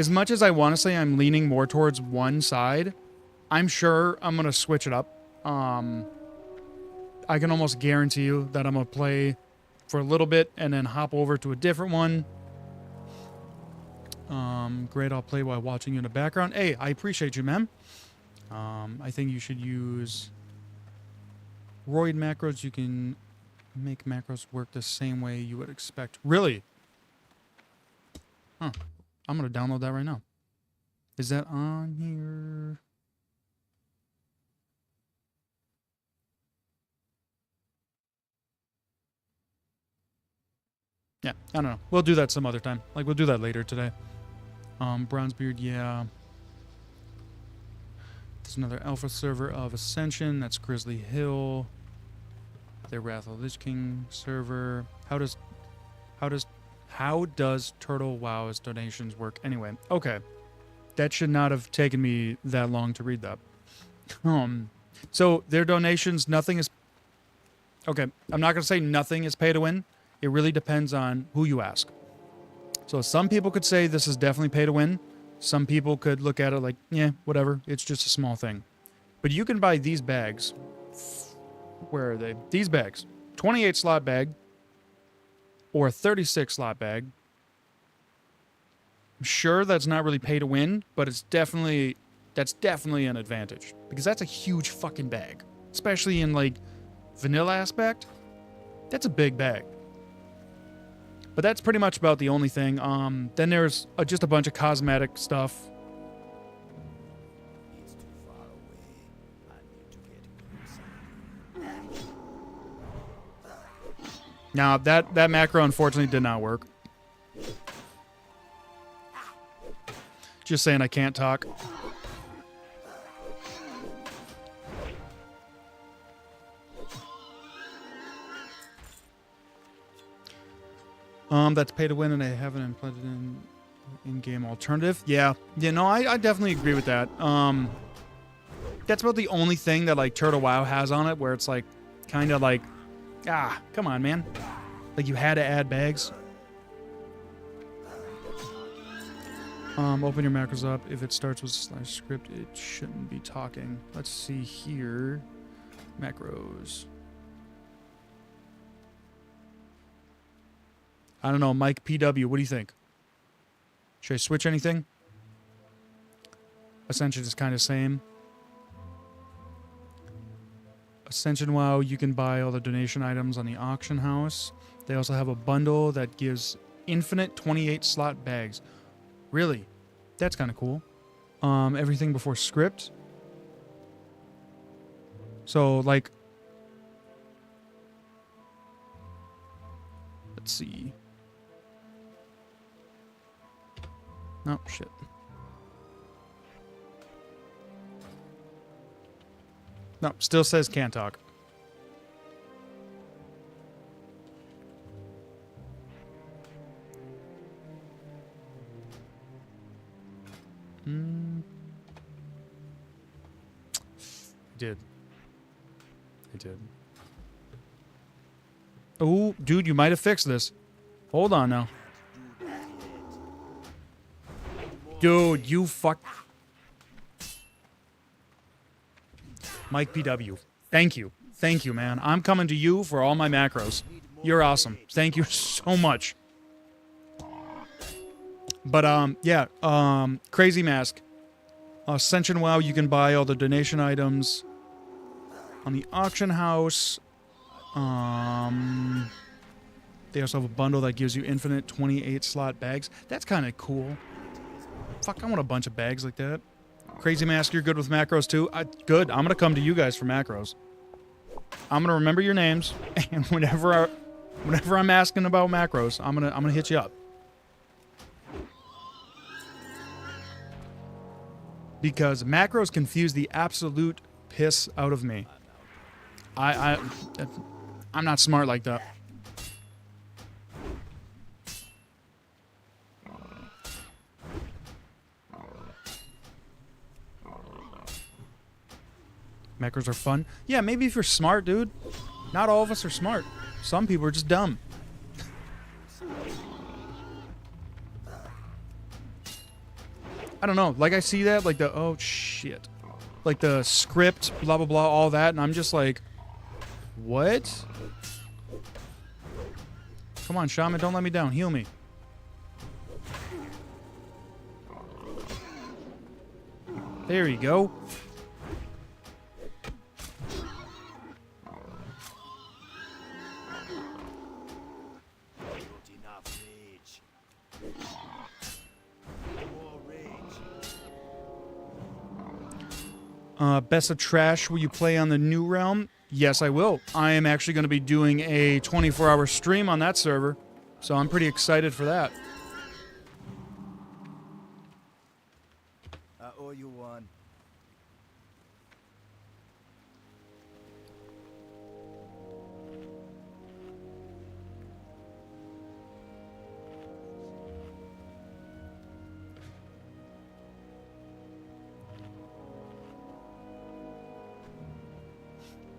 much as I want to say I'm leaning more towards one side, I'm sure I'm going to switch it up. I can almost guarantee you that I'm going to play for a little bit and then hop over to a different one. Great, I'll play while watching you in the background. Hey, I appreciate you, man. I think you should use Roid macros. You can make macros work the same way you would expect. Really? Huh. I'm going to download that right now. Is that on here? Yeah, I don't know. We'll do that some other time. Like, we'll do that later today. Bronzebeard, yeah. There's another alpha server of Ascension. That's Grizzly Hill. The Wrath of the Lich King server. How does Turtle WoW's donations work anyway? Okay. That should not have taken me that long to read that. So their donations, nothing is... Okay, I'm not going to say nothing is pay to win. It really depends on who you ask. So some people could say this is definitely pay to win. Some people could look at it like, yeah, whatever. It's just a small thing. But you can buy these bags. Where are they? These bags. 28 slot bag or a 36 slot bag I'm sure that's not really pay to win, but that's definitely an advantage because that's a huge fucking bag, especially in like vanilla aspect. That's a big bag. But that's pretty much about the only thing. Then there's just a bunch of cosmetic stuff. It's too far away. I need to get closer. Now that macro unfortunately did not work. Just saying I can't talk. That's pay to win, and I haven't implemented an in-game alternative. Yeah, no, I definitely agree with that. That's about the only thing that like Turtle WoW has on it, where it's like, kind of like, come on, man, like you had to add bags. Open your macros up. If it starts with /script, it shouldn't be talking. Let's see here. Macros. I don't know, Mike PW, what do you think? Should I switch anything? Ascension is kind of same. Ascension WoW, you can buy all the donation items on the auction house. They also have a bundle that gives infinite 28 slot bags. Really? That's kind of cool. Everything before script. So, like... Let's see. Oh, shit. No, still says can't talk. I did. Oh, dude, you might have fixed this. Hold on now. Dude, you fuck... Mike PW. Thank you. Thank you, man. I'm coming to you for all my macros. You're awesome. Thank you so much. But, yeah. Crazy Mask. Ascension WoW, you can buy all the donation items on the auction house. They also have a bundle that gives you infinite 28 slot bags. That's kind of cool. Fuck, I want a bunch of bags like that. Crazy Mask, you're good with macros too? Good. I'm going to come to you guys for macros. I'm going to remember your names, and whenever I'm asking about macros, I'm going to hit you up. Because macros confuse the absolute piss out of me. I'm not smart like that. Macros are fun. Yeah, maybe if you're smart, dude. Not all of us are smart. Some people are just dumb. I don't know. Like, I see that, like the... Oh, shit. Like the script, blah, blah, blah, all that, and I'm just like... What? Come on, Shaman, don't let me down. Heal me. There you go. Best of Trash, will you play on the new realm? Yes, I will. I am actually going to be doing a 24-hour stream on that server, so I'm pretty excited for that. I owe you one.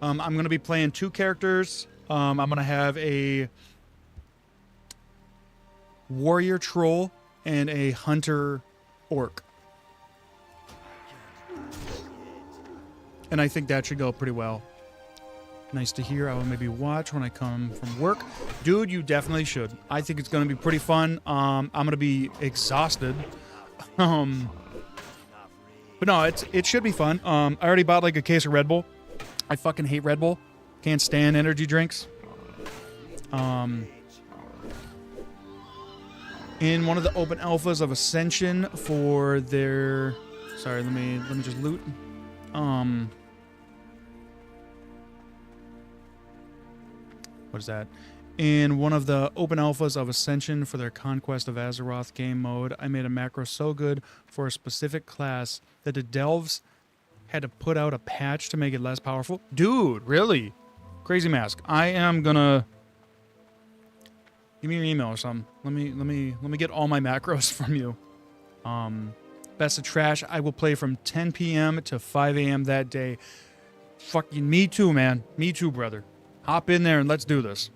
I'm going to be playing two characters. I'm going to have a warrior troll and a hunter orc. And I think that should go pretty well. Nice to hear. I will maybe watch when I come from work. Dude, you definitely should. I think it's going to be pretty fun. I'm going to be exhausted. But no, it should be fun. I already bought like a case of Red Bull. I fucking hate Red Bull. Can't stand energy drinks. In one of the open alphas of Ascension for their... Sorry, let me just loot. What is that? In one of the open alphas of Ascension for their Conquest of Azeroth game mode, I made a macro so good for a specific class that the Delves had to put out a patch to make it less powerful. Dude, really? Crazy Mask. I am gonna... Give me your email or something. Let me get all my macros from you. Best of Trash. I will play from 10 p.m. to 5 a.m. that day. Fucking me too, man. Me too, brother. Hop in there and let's do this.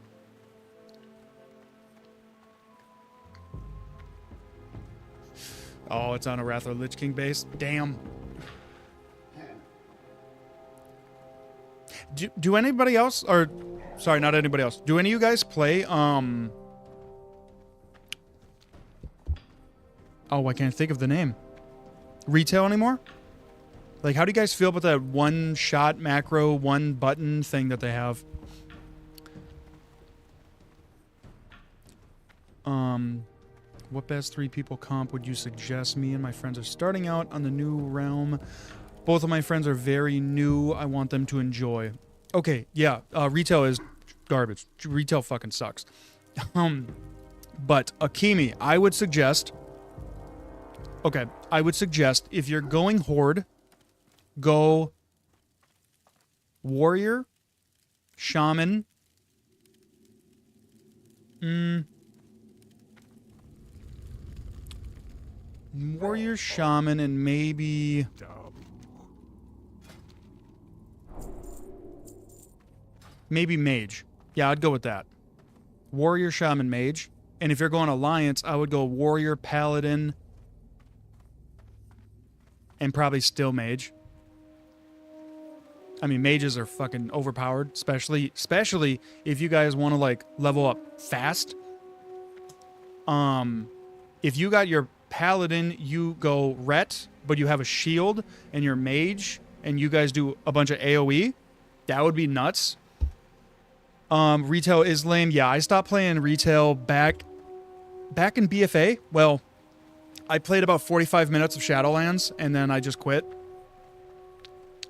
Oh, it's on a Wrath of Lich King base. Damn. Do anybody else, or sorry, not anybody else. Do any of you guys play oh, I can't think of the name. Retail anymore? Like, how do you guys feel about that one shot macro, one button thing that they have? What best 3 people comp would you suggest? Me and my friends are starting out on the new realm. Both of my friends are very new. I want them to enjoy. Okay, yeah, retail is garbage. Retail fucking sucks. But Akimi, I would suggest... Okay, I would suggest if you're going Horde, go Warrior, Shaman, Warrior, Shaman, and maybe... Maybe Mage. Yeah, I'd go with that. Warrior, Shaman, Mage. And if you're going Alliance, I would go Warrior, Paladin, and probably still Mage. I mean, mages are fucking overpowered, especially if you guys want to like level up fast. If you got your Paladin, you go Ret, but you have a shield, and your Mage, and you guys do a bunch of AoE, that would be nuts. Retail is lame. Yeah, I stopped playing retail back in BFA. Well, I played about 45 minutes of Shadowlands, and then I just quit.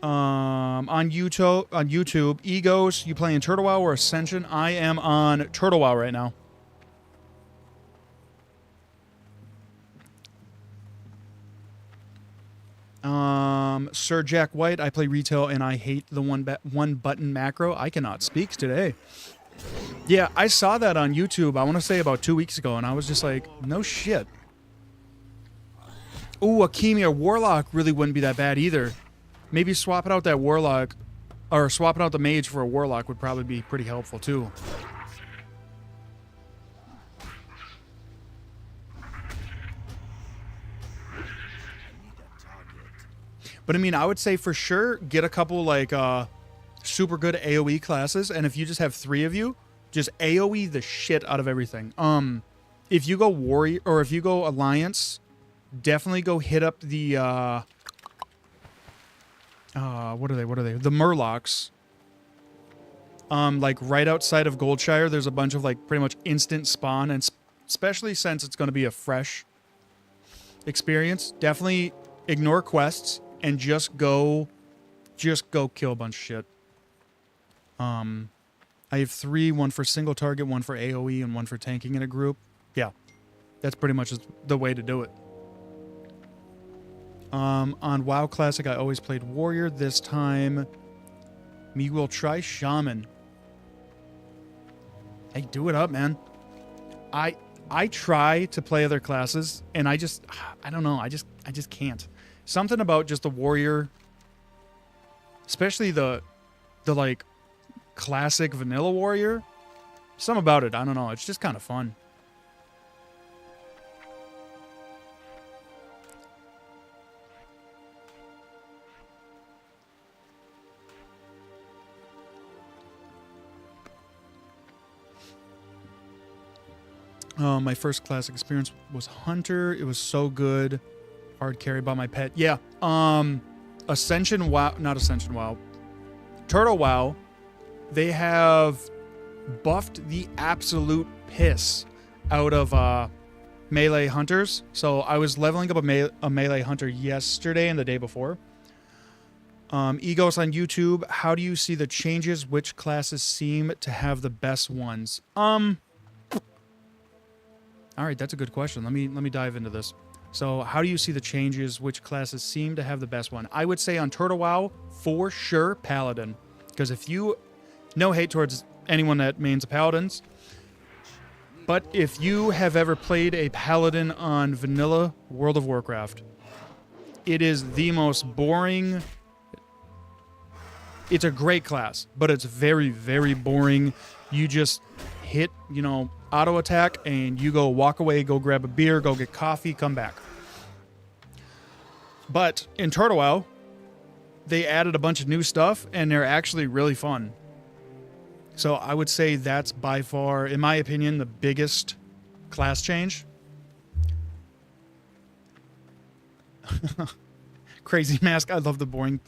On YouTube, Egos, you playing Turtle WoW or Ascension? I am on Turtle WoW right now. Sir Jack White, I play retail and I hate the one button macro. I cannot speak today. Yeah, I saw that on YouTube, I want to say about 2 weeks ago, and I was just like, no shit. Ooh, Akimi or Warlock really wouldn't be that bad either. Maybe swapping out that Warlock, or swapping out the Mage for a Warlock would probably be pretty helpful too. But I mean, I would say for sure, get a couple like super good AoE classes, and if you just have 3 of you, just AoE the shit out of everything. If you go Warrior, or if you go Alliance, definitely go hit up the what are they? The Murlocs. Like right outside of Goldshire, there's a bunch of like pretty much instant spawn, and especially since it's going to be a fresh experience, definitely ignore quests and just go kill a bunch of shit. I have 3, one for single target, one for AoE, and one for tanking in a group. Yeah, that's pretty much the way to do it. On WoW Classic, I always played Warrior. This time, me will try Shaman. Hey, do it up, man. I try to play other classes, and I don't know. I just can't. Something about just the Warrior, especially the like classic vanilla Warrior. Something about it. I don't know. It's just kind of fun. My first classic experience was Hunter. It was so good. Hard carry by my pet. Yeah. Ascension WoW, not Ascension WoW. Turtle WoW. They have buffed the absolute piss out of melee hunters. So I was leveling up a melee hunter yesterday and the day before. Egos on YouTube. How do you see the changes? Which classes seem to have the best ones? All right, that's a good question. Let me dive into this. So, how do you see the changes? Which classes seem to have the best one? I would say on Turtle WoW, for sure, Paladin. Because if you... No hate towards anyone that mains Paladins. But if you have ever played a Paladin on vanilla World of Warcraft, it is the most boring... It's a great class, but it's very, very boring. You just hit, auto attack, and you go walk away, go grab a beer, go get coffee, come back. But in Turtle WoW, they added a bunch of new stuff, and they're actually really fun. So I would say that's by far, in my opinion, the biggest class change. Crazy Mask, I love the boring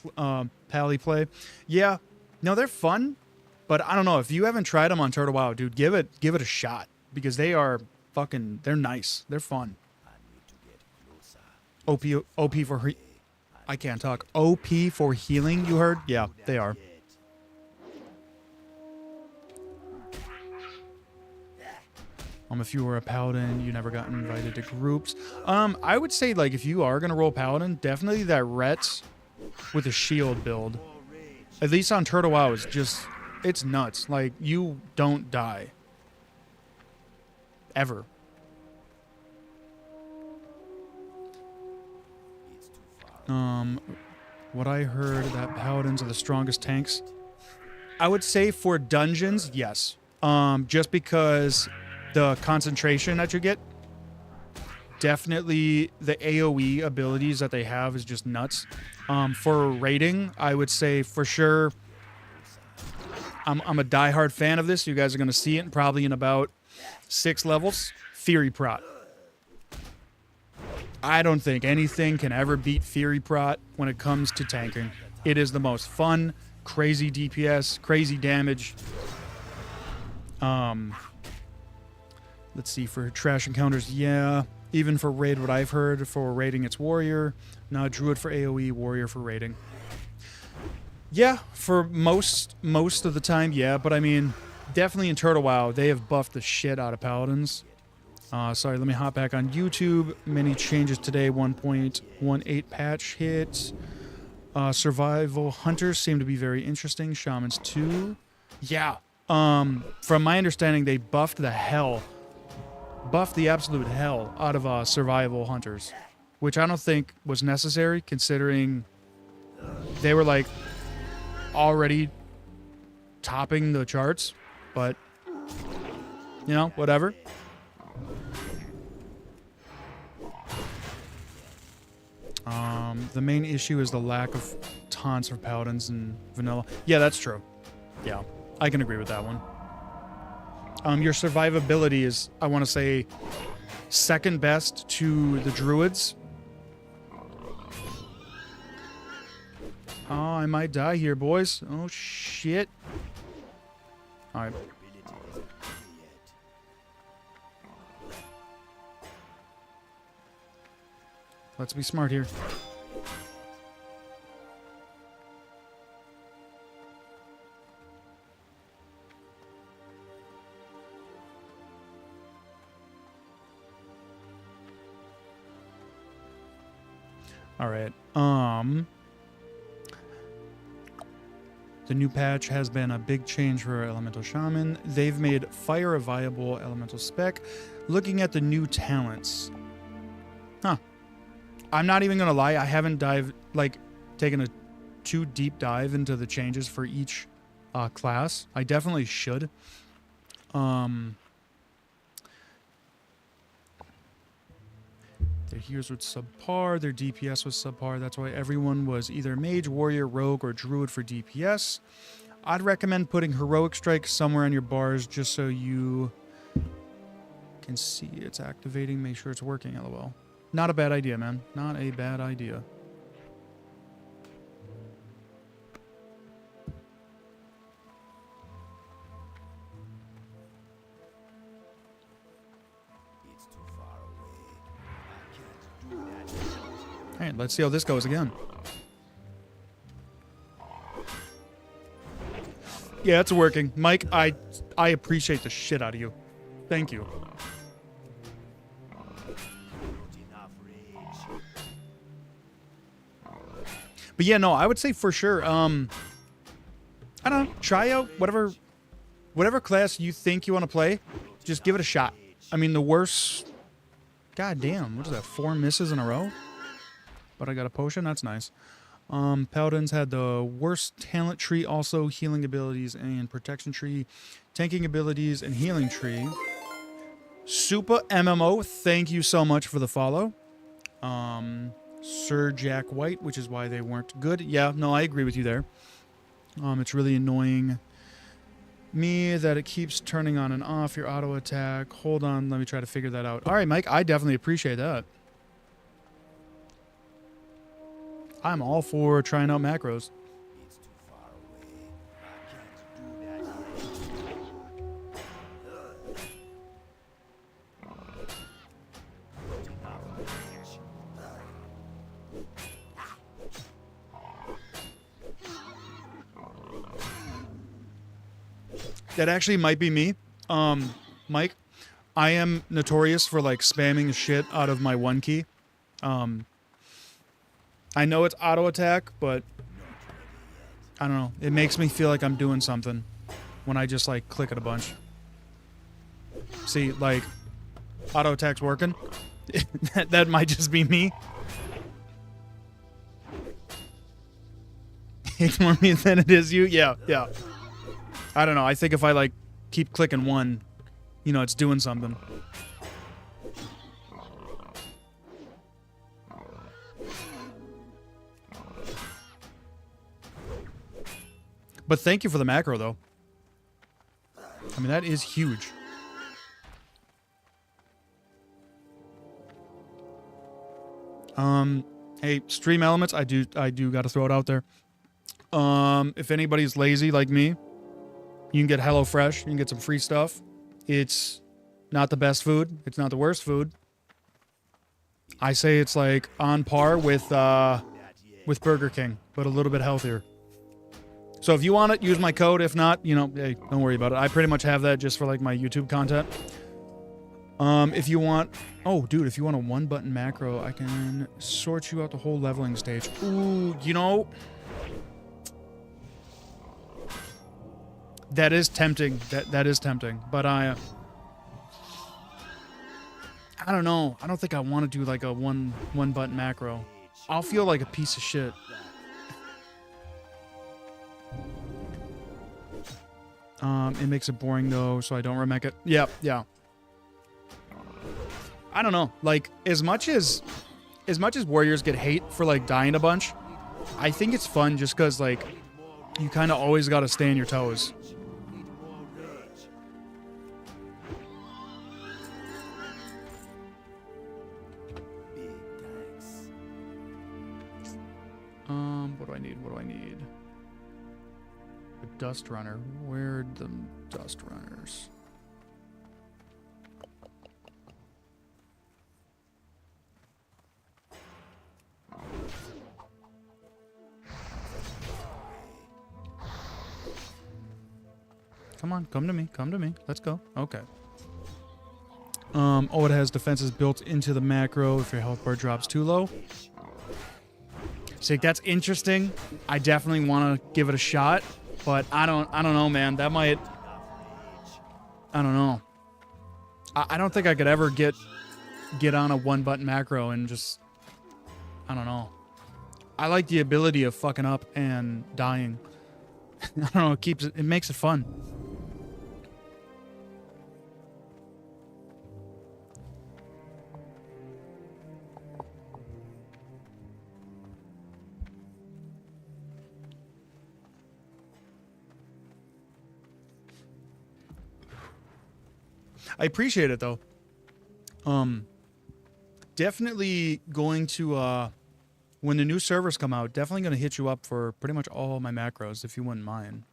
Pally play. Yeah, no, they're fun, but I don't know, if you haven't tried them on Turtle WoW, dude, give it a shot, because they are fucking, they're nice, they're fun. OP for I can't talk. OP for healing, you heard? Yeah, they are. If you were a Paladin, you never got invited to groups. I would say, like, if you are going to roll Paladin, definitely that Ret with a shield build. At least on Turtle WoW, is just, it's nuts. Like, you don't die. Ever. What I heard that Paladins are the strongest tanks. I would say for dungeons, yes. Just because... the concentration that you get, definitely the AoE abilities that they have is just nuts. For raiding, I would say for sure, I'm a diehard fan of this. You guys are going to see it probably in about 6 levels. Fury Prot. I don't think anything can ever beat Fury Prot when it comes to tanking. It is the most fun, crazy DPS, crazy damage. Let's see, for trash encounters, yeah. Even for raid, what I've heard, for raiding, it's warrior. Not druid for AoE, warrior for raiding. Yeah, for most of the time, yeah. But I mean, definitely in Turtle WoW, they have buffed the shit out of paladins. Sorry, let me hop back on YouTube. Many changes today. 1.18 patch hit. Survival hunters seem to be very interesting. Shamans 2. Yeah. From my understanding, they buffed the absolute hell out of survival hunters, which I don't think was necessary, considering they were like already topping the charts. But whatever. The main issue is the lack of taunts for paladins in vanilla. Yeah, that's true. Yeah, I can agree with that one. Your survivability is, I want to say, second best to the druids. Oh, I might die here, boys. Oh, shit. All right. Let's be smart here. All right. The new patch has been a big change for Elemental Shaman. They've made Fire a viable elemental spec. Looking at the new talents. Huh. I'm not even going to lie. I haven't taken a too deep dive into the changes for each class. I definitely should. Their heals were subpar, their DPS was subpar. That's why everyone was either mage, warrior, rogue, or druid for DPS. I'd recommend putting heroic strike somewhere on your bars just so you can see it's activating. Make sure it's working, LOL. Not a bad idea, man. Not a bad idea. It's too far away. I can't do that. All right, let's see how this goes again. Yeah, it's working. Mike, I appreciate the shit out of you. Thank you. Enough rage. But yeah, no, I would say for sure, I don't know, try out whatever class you think you want to play. Just give it a shot. I mean, the worst... God damn, what is that, 4 misses in a row? But I got a potion, that's nice. Paladins had the worst talent tree, also healing abilities and protection tree, tanking abilities and healing tree. Super MMO, thank you so much for the follow. Sir Jack White, which is why they weren't good. Yeah, no, I agree with you there. It's really annoying me that it keeps turning on and off your auto attack. Hold on, let me try to figure that out. All right, Mike, I definitely appreciate that. I'm all for trying out macros. It's too far away. I can't do that yet. Enough rage. That actually might be me. Mike, I am notorious for like spamming shit out of my 1 key. I know it's auto attack, but I don't know. It makes me feel like I'm doing something when I just like click it a bunch. See, like auto attack's working. that might just be me. It's more me than it is you. Yeah, yeah. I don't know. I think if I like keep clicking 1, you know, it's doing something. But thank you for the macro, though. I mean, that is huge. Hey, stream elements, I do got to throw it out there. If anybody's lazy like me, you can get HelloFresh. You can get some free stuff. It's not the best food. It's not the worst food. I say it's like on par with Burger King, but a little bit healthier. So if you want it, use my code. If not, you know, hey, don't worry about it. I pretty much have that just for like my YouTube content. If you want... Oh, dude, if you want a 1-button macro, I can sort you out the whole leveling stage. Ooh, you know... That is tempting. That is tempting. But I don't know. I don't think I want to do like a one button macro. I'll feel like a piece of shit. It makes it boring though, so I don't remake it. Yeah, yeah. I don't know. Like as much as warriors get hate for like dying a bunch, I think it's fun just because like you kind of always got to stay on your toes. What do I need? What do I need? A dust runner. Where'd the dust runners? Come on, come to me, come to me. Let's go. Okay. Oh, it has defenses built into the macro if your health bar drops too low. So that's interesting. I definitely want to give it a shot, but I don't know, man. That might, I don't know. I don't think I could ever get on a 1-button macro and just, I don't know. I like the ability of fucking up and dying. I don't know. It makes it fun. I appreciate it, though. Definitely going to when the new servers come out, definitely going to hit you up for pretty much all my macros if you wouldn't mind.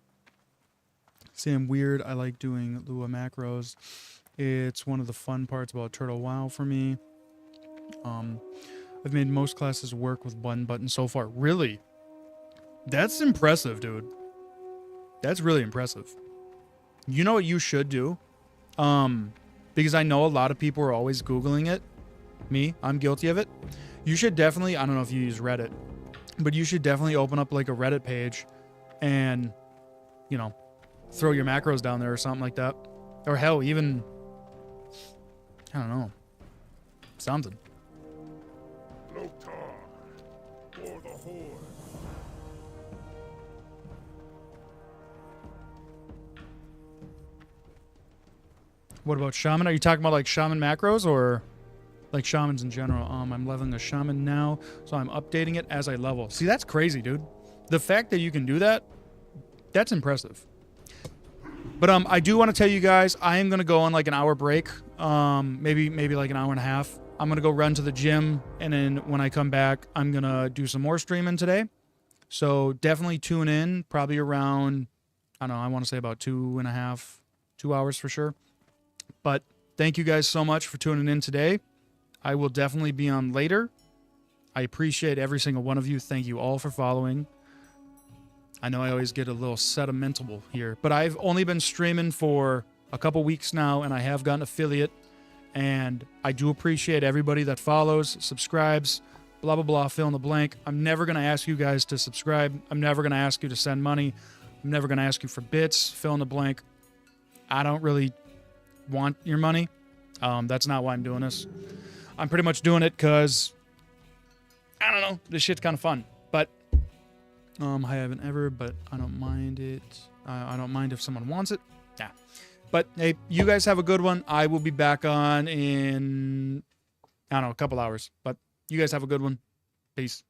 See, I'm weird. I like doing Lua macros. It's one of the fun parts about Turtle WoW for me. I've made most classes work with one button so far. Really? That's impressive, dude. That's really impressive. You know what you should do? Because I know a lot of people are always Googling it. Me, I'm guilty of it. You should definitely, I don't know if you use Reddit, but you should definitely open up like a Reddit page and, you know, throw your macros down there or something like that. Or hell, even, I don't know, something. Lotar, for the Horde. What about Shaman? Are you talking about like Shaman macros or like Shamans in general? I'm leveling a Shaman now, so I'm updating it as I level. See, that's crazy, dude. The fact that you can do that, that's impressive. But I do want to tell you guys, I am going to go on like an hour break, maybe like an hour and a half. I'm going to go run to the gym, and then when I come back, I'm going to do some more streaming today. So definitely tune in, probably around, I don't know, I want to say about 2.5, 2 hours for sure. But thank you guys so much for tuning in today. I will definitely be on later. I appreciate every single one of you. Thank you all for following. I know I always get a little sentimental here, but I've only been streaming for a couple weeks now, and I have gotten affiliate, and I do appreciate everybody that follows, subscribes, blah, blah, blah, fill in the blank. I'm never going to ask you guys to subscribe. I'm never going to ask you to send money. I'm never going to ask you for bits, fill in the blank. I don't really want your money. That's not why I'm doing this. I'm pretty much doing it because, I don't know, this shit's kind of fun. But I haven't ever, but I don't mind it. I don't mind if someone wants it. Yeah. But hey, you guys have a good one. I will be back on in, I don't know, a couple hours. But you guys have a good one. Peace.